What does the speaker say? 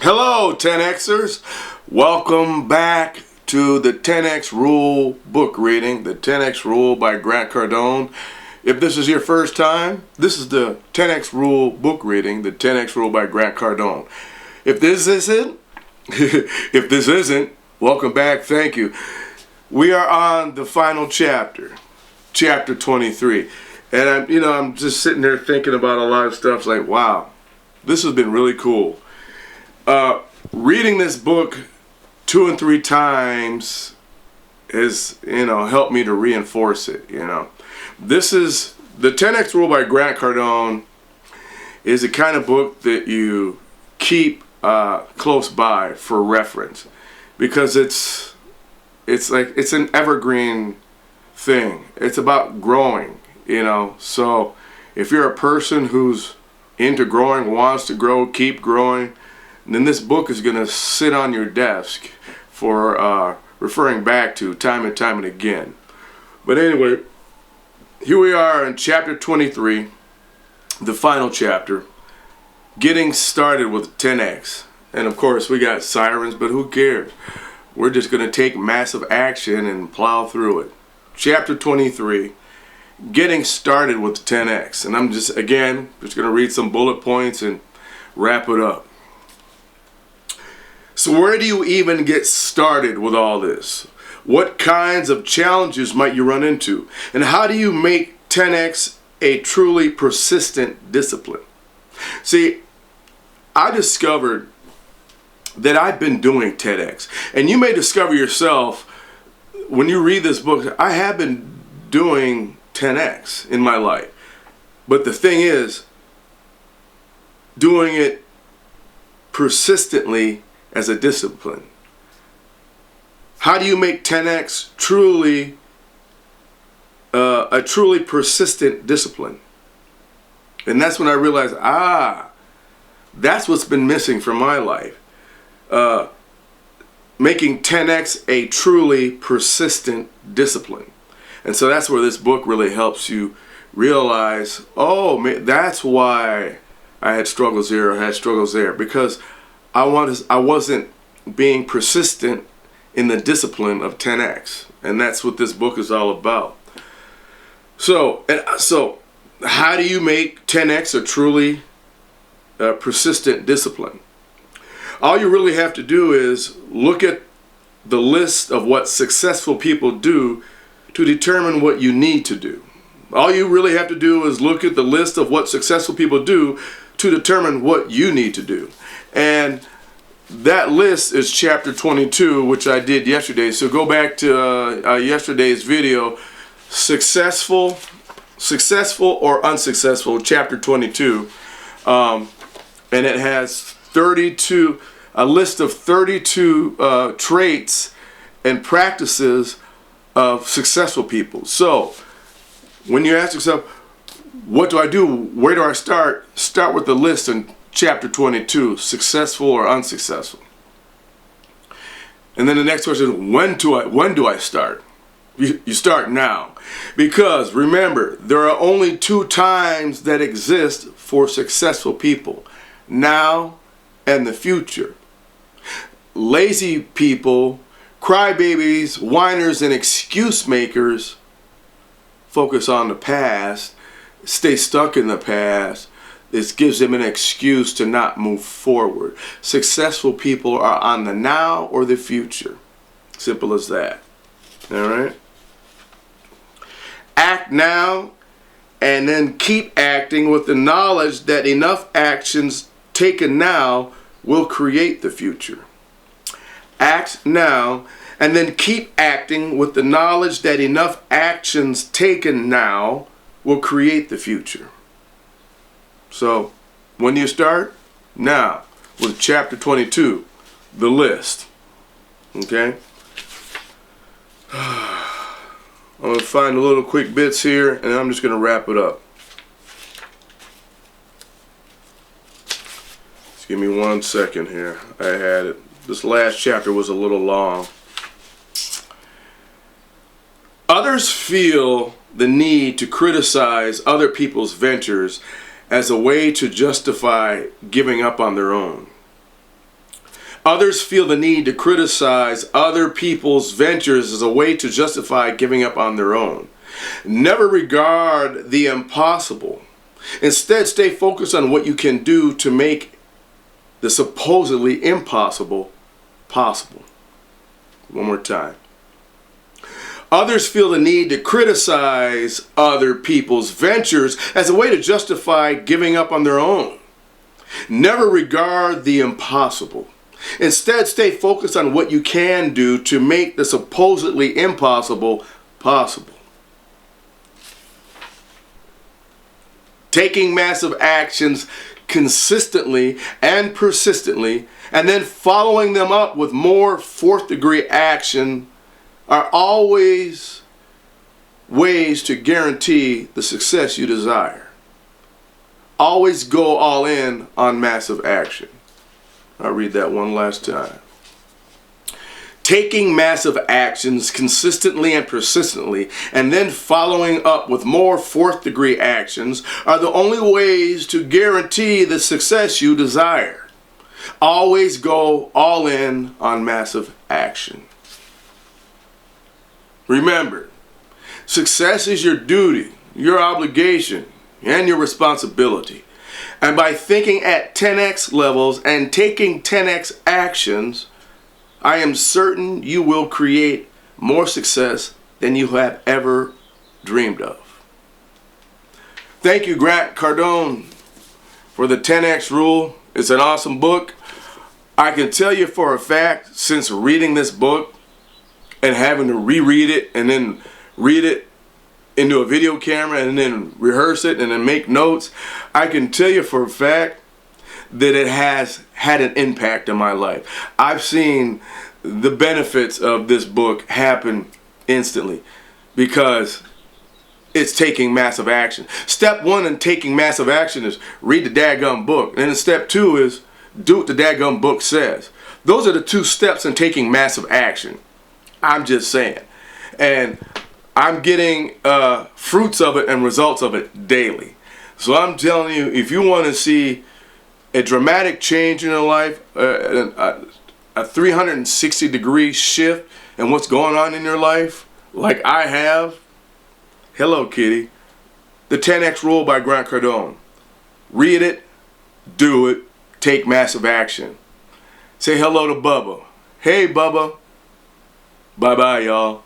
Hello 10Xers, welcome back to the 10X Rule book reading, the 10X Rule by Grant Cardone. If this is your first time, this is the 10X Rule book reading, the 10X Rule by Grant Cardone. If this isn't, welcome back, thank you. We are on the final chapter, chapter 23. And I'm just sitting there thinking about a lot of stuff like, wow, this has been really cool. Reading this book 2 and 3 times has, helped me to reinforce it, This is, the 10X Rule by Grant Cardone is the kind of book that you keep close by for reference, because it's an evergreen thing. It's about growing, So if you're a person who's into growing, wants to grow, keep growing, then this book is going to sit on your desk for referring back to time and time and again. But anyway, here we are in chapter 23, the final chapter, getting started with 10X. And of course we got sirens, but who cares? We're just going to take massive action and plow through it. Chapter 23, getting started with 10X. And I'm just going to read some bullet points and wrap it up. So where do you even get started with all this? What kinds of challenges might you run into? And how do you make 10X a truly persistent discipline? See, I discovered that I've been doing 10X. And you may discover yourself, when you read this book, I have been doing 10X in my life. But the thing is, doing it persistently as a discipline. How do you make 10X truly a truly persistent discipline? And that's when I realized, that's what's been missing from my life. Making 10X a truly persistent discipline. And so that's where this book really helps you realize, that's why I had struggles here, I had struggles there, because I wasn't being persistent in the discipline of 10X, and that's what this book is all about. So how do you make 10X a truly persistent discipline? All you really have to do is look at the list of what successful people do to determine what you need to do. All you really have to do is look at the list of what successful people do to determine what you need to do. And that list is chapter 22, which I did yesterday. So go back to yesterday's video, Successful or Unsuccessful, chapter 22. And it has a list of 32 traits and practices of successful people. So when you ask yourself, what do I do? Where do I start? Start with the list in chapter 22, successful or unsuccessful. And then the next question, when do I start? You start now. Because remember, there are only 2 times that exist for successful people: now and the future. Lazy people, crybabies, whiners, and excuse makers focus on the past, stay stuck in the past. This gives them an excuse to not move forward. Successful people are on the now or the future. Simple as that. All right? Act now and then keep acting with the knowledge that enough actions taken now will create the future. Act now and then keep acting with the knowledge that enough actions taken now will create the future. So, when do you start? Now, with chapter 22, the list. Okay? I'm going to find the little quick bits here, and I'm just going to wrap it up. Just give me 1 second here. I had it. This last chapter was a little long. Others feel the need to criticize other people's ventures as a way to justify giving up on their own. Others feel the need to criticize other people's ventures as a way to justify giving up on their own. Never regard the impossible. Instead, stay focused on what you can do to make the supposedly impossible possible. One more time. Others feel the need to criticize other people's ventures as a way to justify giving up on their own. Never regard the impossible. Instead, stay focused on what you can do to make the supposedly impossible possible. Taking massive actions consistently and persistently, and then following them up with more fourth-degree action are always ways to guarantee the success you desire. Always go all in on massive action. I'll read that one last time. Taking massive actions consistently and persistently, and then following up with more fourth-degree actions are the only ways to guarantee the success you desire. Always go all in on massive action. Remember, success is your duty, your obligation, and your responsibility. And by thinking at 10x levels and taking 10x actions, I am certain you will create more success than you have ever dreamed of. Thank you, Grant Cardone, for the 10x rule. It's an awesome book. I can tell you for a fact, since reading this book and having to reread it and then read it into a video camera and then rehearse it and then make notes, I can tell you for a fact that it has had an impact on my life. I've seen the benefits of this book happen instantly because it's taking massive action. Step one in taking massive action is read the daggum book. And then step two is do what the daggum book says. Those are the two steps in taking massive action. I'm just saying. And I'm getting fruits of it and results of it daily. So I'm telling you, if you want to see a dramatic change in your life, a 360-degree shift in what's going on in your life, like I have, hello, kitty. The 10X Rule by Grant Cardone. Read it, do it, take massive action. Say hello to Bubba. Hey, Bubba. Bye-bye, y'all.